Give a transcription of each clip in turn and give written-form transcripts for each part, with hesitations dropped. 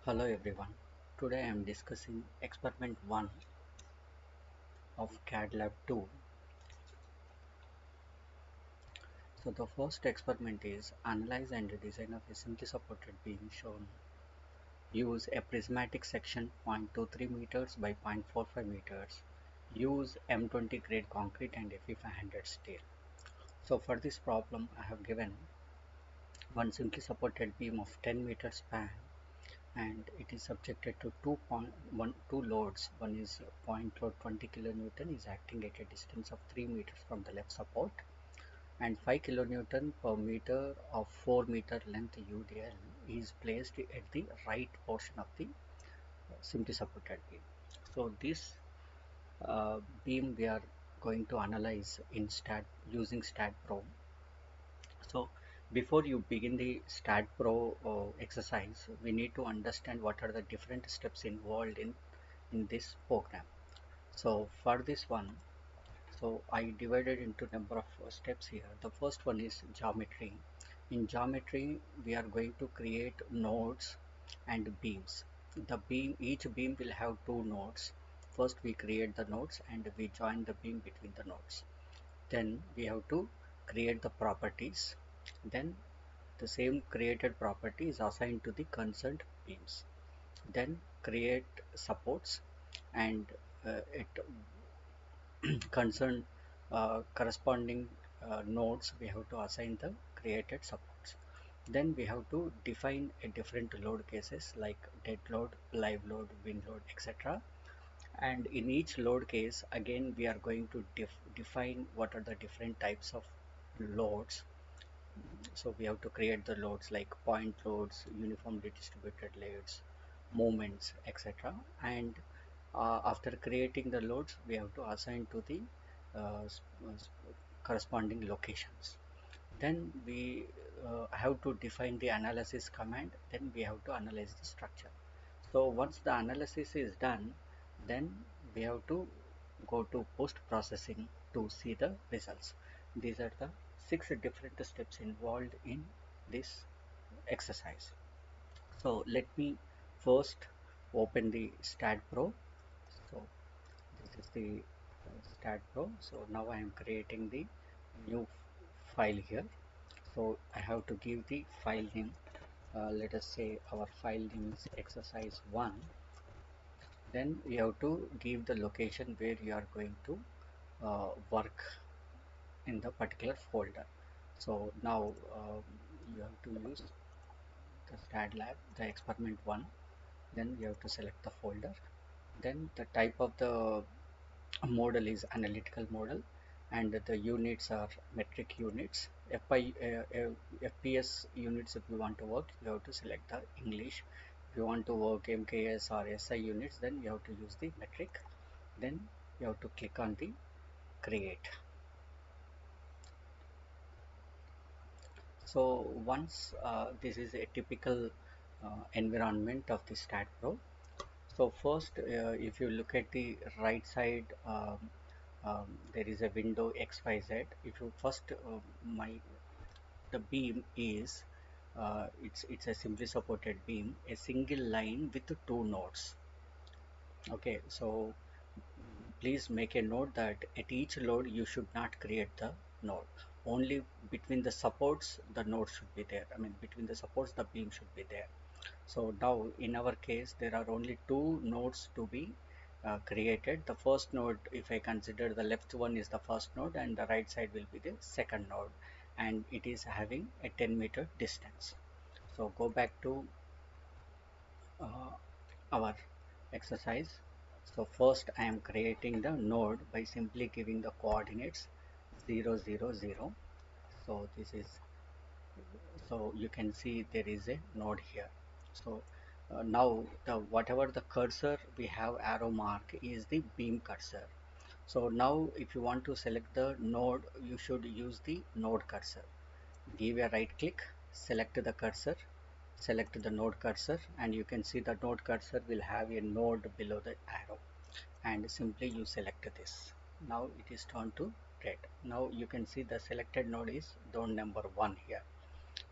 Hello everyone. Today I am discussing experiment 1 of CAD Lab 2. So the first experiment is analyze and design of a simply supported beam shown. Use a prismatic section 0.23 meters by 0.45 meters. Use M20 grade concrete and Fe500 steel. So for this problem I have given one simply supported beam of 10 meters span and it is subjected to two loads. One is point load 20 kilonewton is acting at a distance of 3 meters from the left support, and 5 kilonewton per meter of 4 meter length UDL is placed at the right portion of the simply supported beam. So this beam we are going to analyze in STAAD using STAAD Pro. So before you begin the STAAD Pro exercise, we need to understand what are the different steps involved in this program. So for this one, so I divided into number of steps here. The first one is geometry. In geometry, we are going to create nodes and beams. Each beam will have two nodes. First we create the nodes and we join the beam between the nodes. Then we have to create the properties. Then the same created property is assigned to the concerned beams. Then create supports and it concerned corresponding nodes we have to assign the created supports. Then we have to define a different load cases like dead load, live load, wind load, etc. And in each load case again we are going to define what are the different types of loads. So we have to create the loads like point loads, uniformly distributed loads, moments, etc. And after creating the loads we have to assign to the corresponding locations. Then we have to define the analysis command. Then we have to analyze the structure. So once the analysis is done, then we have to go to post processing to see the results. These are the 6 different steps involved in this exercise. So let me first open the STAAD Pro. So this is the STAAD Pro. So now I am creating the new file here. So I have to give the file name. Let us say our file name is exercise 1. Then you have to give the location where you are going to work in the particular folder. So now you have to use the STAAD Lab, the experiment 1. Then you have to select the folder. Then the type of the model is analytical model and the units are metric units. FPS units, if you want to work, you have to select the English. If you want to work MKS or SI units, then you have to use the metric. Then you have to click on the create. So once this is a typical environment of the STAAD Pro. So first if you look at the right side, there is a window XYZ. If you first the beam is it's a simply supported beam, a single line with two nodes. Okay, so please make a note that at each load you should not create the node. Only between the supports the node should be there. I mean between the supports the beam should be there. So now in our case there are only two nodes to be created. The first node, if I consider the left one, is the first node and the right side will be the second node, and it is having a 10-meter distance. So go back to our exercise. So first I am creating the node by simply giving the coordinates 0 0 0. So this is, so you can see there is a node here. So now the whatever the cursor we have arrow mark is the beam cursor. So now if you want to select the node, you should use the node cursor. Give a right click, select the cursor, select the node cursor, and you can see the node cursor will have a node below the arrow, and simply you select this. Now it is turned to red. Now you can see the selected node is node number 1 here.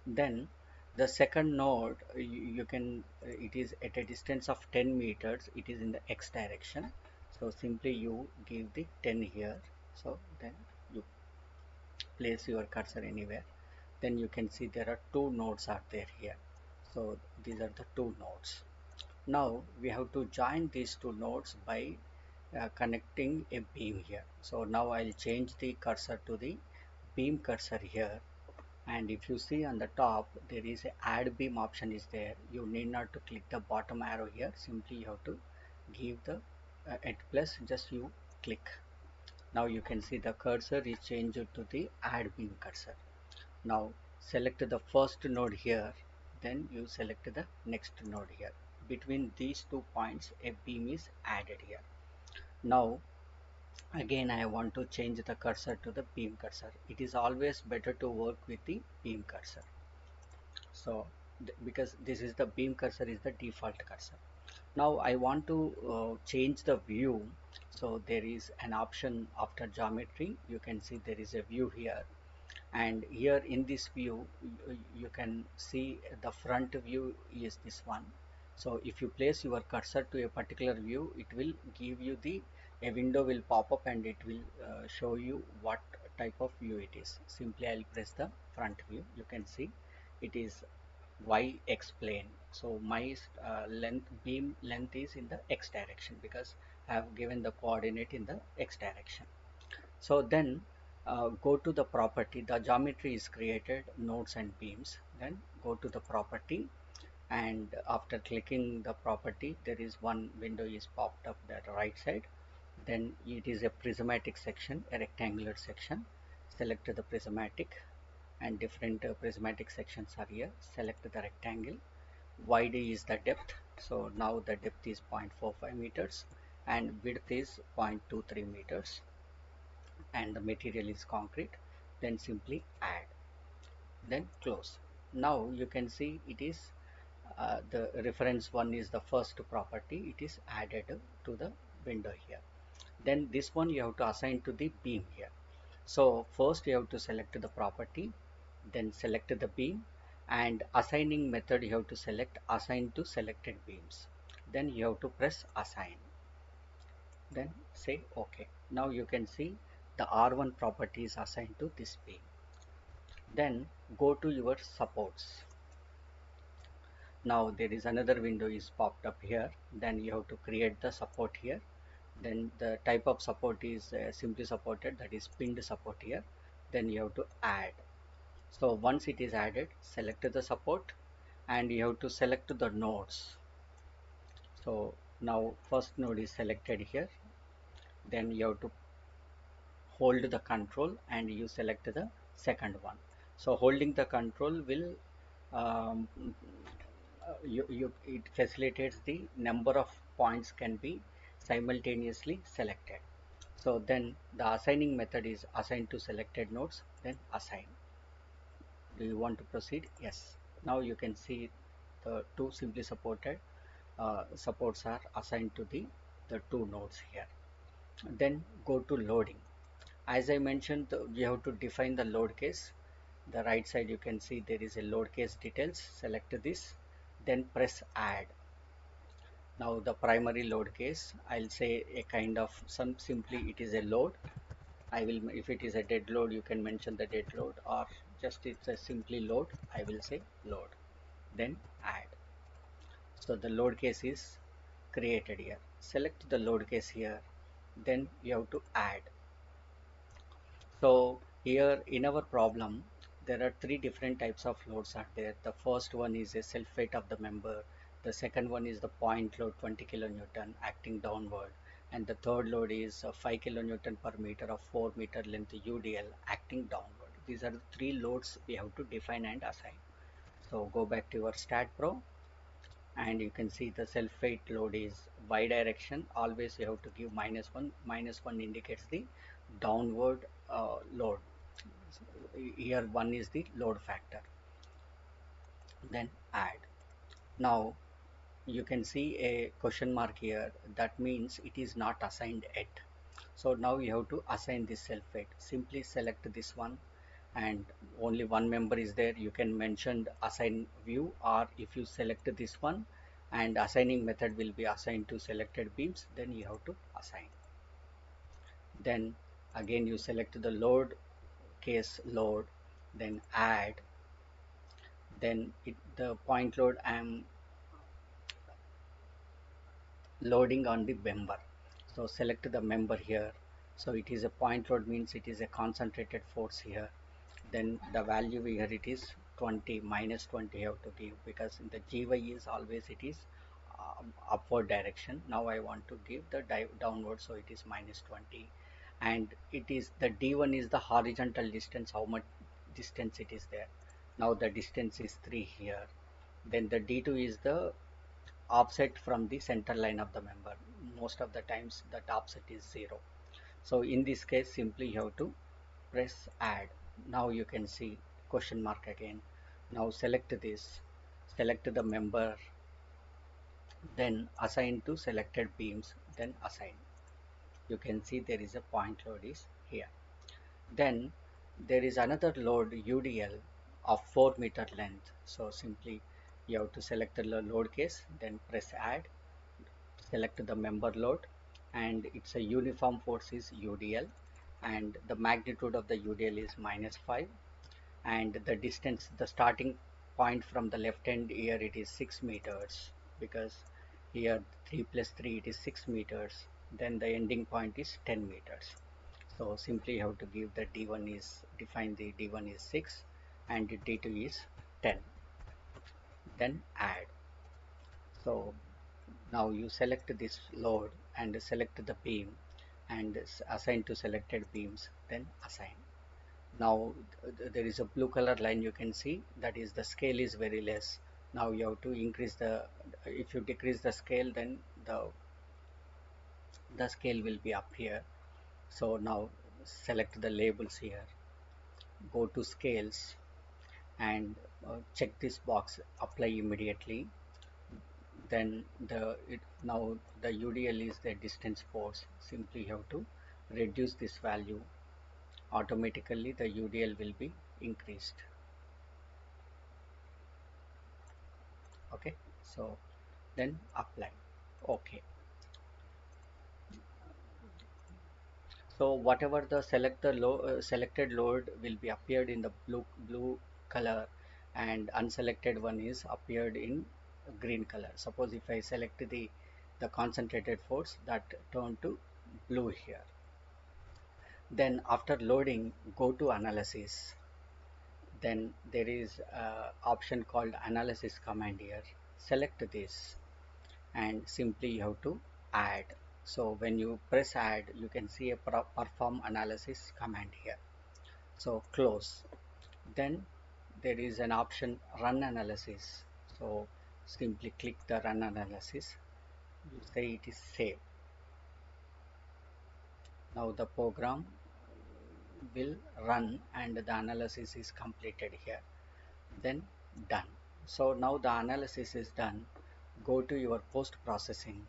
Then The second node, you can, it is at a distance of 10 meters, it is in the x direction. So simply you give the 10 here. So then you place your cursor anywhere. Then you can see there are two nodes are there here. So these are the two nodes. Now we have to join these two nodes by connecting a beam here. So now I'll change the cursor to the beam cursor here, and if you see on the top there is a add beam option is there. You need not to click the bottom arrow here, simply you have to give the at plus, just you click. Now you can see the cursor is changed to the add beam cursor. Now select the first node here, then you select the next node here. Between these 2 points a beam is added here. Now again I want to change the cursor to the beam cursor. It is always better to work with the beam cursor. So because this is the beam cursor is the default cursor. Now I want to change the view. So there is an option after geometry, you can see there is a view here, and here in this view you can see the front view is this one. So if you place your cursor to a particular view, it will give you the, a window will pop up and it will show you what type of view it is. Simply I'll press the front view. You can see it is y-x plane. So my length, beam length is in the x direction because I have given the coordinate in the x direction. So then go to the property, the geometry is created, nodes and beams. Then go to the property, and after clicking the property there is one window is popped up at the right side. Then it is a prismatic section, a rectangular section. Select the prismatic, and different prismatic sections are here. Select the rectangle. Wide is the depth, so now the depth is 0.45 meters and width is 0.23 meters, and the material is concrete. Then simply add, then close. Now you can see it is the reference one is the first property, it is added to the window here. Then this one you have to assign to the beam here. So first you have to select the property, then select the beam, and assigning method you have to select assign to selected beams. Then you have to press assign, then say OK. Now you can see the R1 property is assigned to this beam. Then go to your supports. Now there is another window is popped up here. Then you have to create the support here. Then the type of support is simply supported, that is pinned support here. Then you have to add. So once it is added, select the support and you have to select the nodes. So now first node is selected here. Then you have to hold the control and you select the second one. So holding the control will it facilitates the number of points can be simultaneously selected. So then the assigning method is assign to selected nodes, then assign. Do you want to proceed? Yes. Now you can see the two simply supported supports are assigned to the two nodes here. Then go to loading. As I mentioned, you have to define the load case. The right side you can see there is a load case details. Select this, then press add. Now the primary load case, I'll say a kind of some simply it is a load. I will, if it is a dead load, you can mention the dead load, or just it's a simply load, I will say load, then add. So the load case is created here. Select the load case here, then you have to add. So here in our problem, there are three different types of loads are there. The first one is a self weight of the member. The second one is the point load 20 kilonewton acting downward. And the third load is 5 kilonewton per meter of 4 meter length UDL acting downward. These are the three loads we have to define and assign. So go back to your STAAD Pro, and you can see the self weight load is y direction. Always you have to give -1. -1 indicates the downward load. Here 1 is the load factor. Then add. Now you can see a question mark here, that means it is not assigned yet. So now you have to assign this self weight. Simply select this one and only one member is there, you can mention assign view, or if you select this one and assigning method will be assigned to selected beams, then you have to assign. Then again you select the load case load, then add, then the point load I am loading on the member, so select the member here. So it is a point load, means it is a concentrated force here. Then the value here it is 20, minus 20 you have to give, because in the GY is always it is upward direction. Now I want to give the downward, so it is minus 20. And it is the D1 is the horizontal distance, how much distance it is there. Now the distance is 3 here. Then the D2 is the offset from the center line of the member. Most of the times that offset is 0. So in this case simply you have to press add. Now you can see question mark again. Now select this, select the member, then assign to selected beams, then assign. You can see there is a point load is here. Then there is another load UDL of 4 meter length. So simply you have to select the load case, then press add, select the member load, and it's a uniform force is UDL, and the magnitude of the UDL is -5, and the distance, the starting point from the left end here it is 6 meters, because here 3 plus 3 it is 6 meters, then the ending point is 10 meters. So simply you have to give the D1 is, define the D1 is 6 and D2 is 10, then add. So now you select this load and select the beam and assign to selected beams, then assign. Now there is a blue color line, you can see that is the scale is very less. Now you have to increase the, if you decrease the scale, then the scale will be up here. So now select the labels here, go to scales, and check this box, apply immediately. Then now the UDL is the distance force, simply you have to reduce this value, automatically the UDL will be increased. Okay, so then apply. Okay, so whatever the selected load will be appeared in the blue color, and unselected one is appeared in green color. Suppose if I select the concentrated force, that turn to blue here. Then after loading, go to analysis. Then there is option called analysis command here. Select this and simply you have to add. So when you press add, you can see a perform analysis command here. So close. Then there is an option run analysis. So simply click the run analysis. You say it is saved. Now the program will run and the analysis is completed here. Then done. So now the analysis is done. Go to your post processing,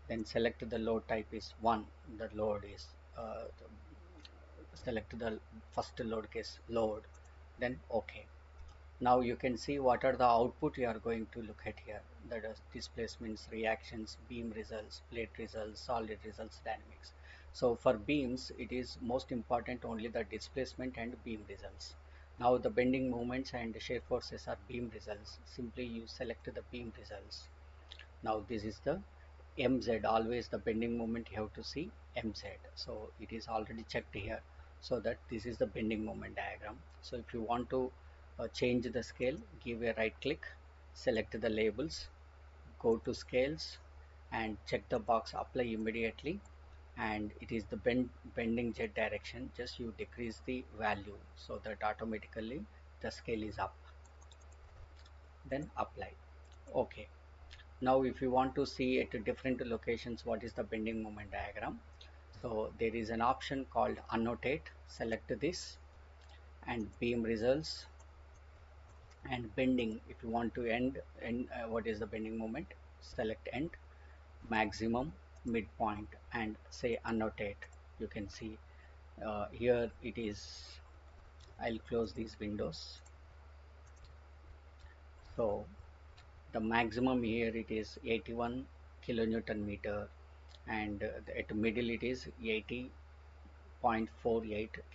then select the load type is 1, the load is select the first load case load, then OK. Now you can see what are the output you are going to look at here, that is displacements, reactions, beam results, plate results, solid results, dynamics. So for beams it is most important only the displacement and beam results. Now the bending moments and shear forces are beam results, simply you select the beam results. Now this is the MZ, always the bending moment you have to see MZ, so it is already checked here, so that this is the bending moment diagram. So if you want to change the scale, give a right click, select the labels, go to scales and check the box apply immediately, and it is the bending Z direction, just you decrease the value so that automatically the scale is up, then apply. Okay, now if you want to see at different locations what is the bending moment diagram, so there is an option called annotate, select this, and beam results and bending. If you want to end what is the bending moment, select end, maximum, midpoint, and say annotate. You can see here it is I'll close these windows. So the maximum here it is 81 kilonewton meter, and at middle it is 80.48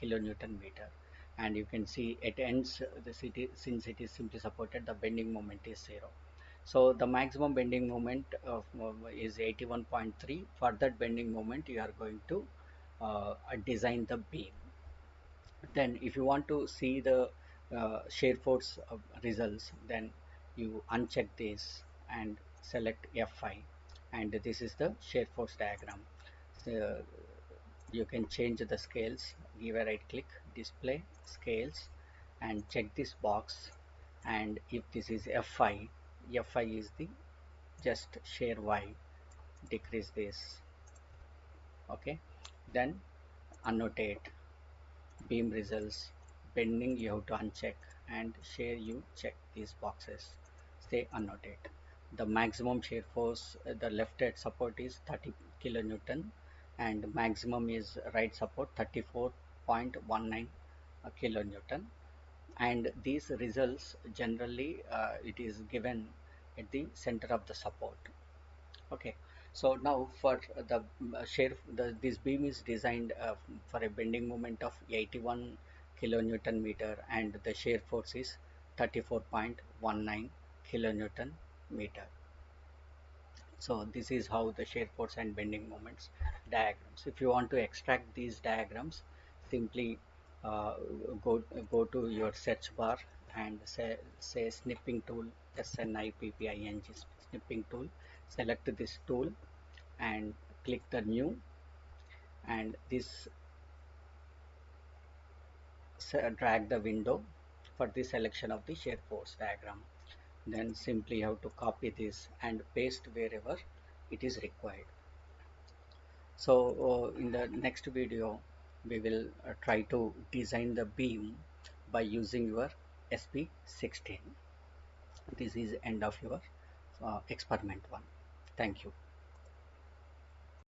kilonewton meter, and you can see it ends the city, since it is simply supported, the bending moment is 0. So the maximum bending moment of is 81.3. For that bending moment you are going to design the beam. Then if you want to see the shear force results, then you uncheck this and select F5, and this is the shear force diagram. So you can change the scales, give a right click, display scales, and check this box, and if this is F5, F5 is the just shear Y, decrease this. Okay, then annotate beam results, bending you have to uncheck, and shear you check these boxes, say annotate. The maximum shear force, the left head support is 30 kilonewton, and maximum is right support 34.19 kilonewton, and these results generally it is given at the center of the support. Okay, so now for the this beam is designed for a bending moment of 81 kilonewton meter, and the shear force is 34.19 kilonewton meter. So this is how the shear force and bending moments diagrams. If you want to extract these diagrams, simply uh, go to your search bar and say snipping tool, SNIPPING, snipping tool. Select this tool and click the new, and this drag the window for the selection of the shear force diagram. Then simply you have to copy this and paste wherever it is required. So in the next video we will try to design the beam by using your SP16. This is end of your experiment 1. Thank you.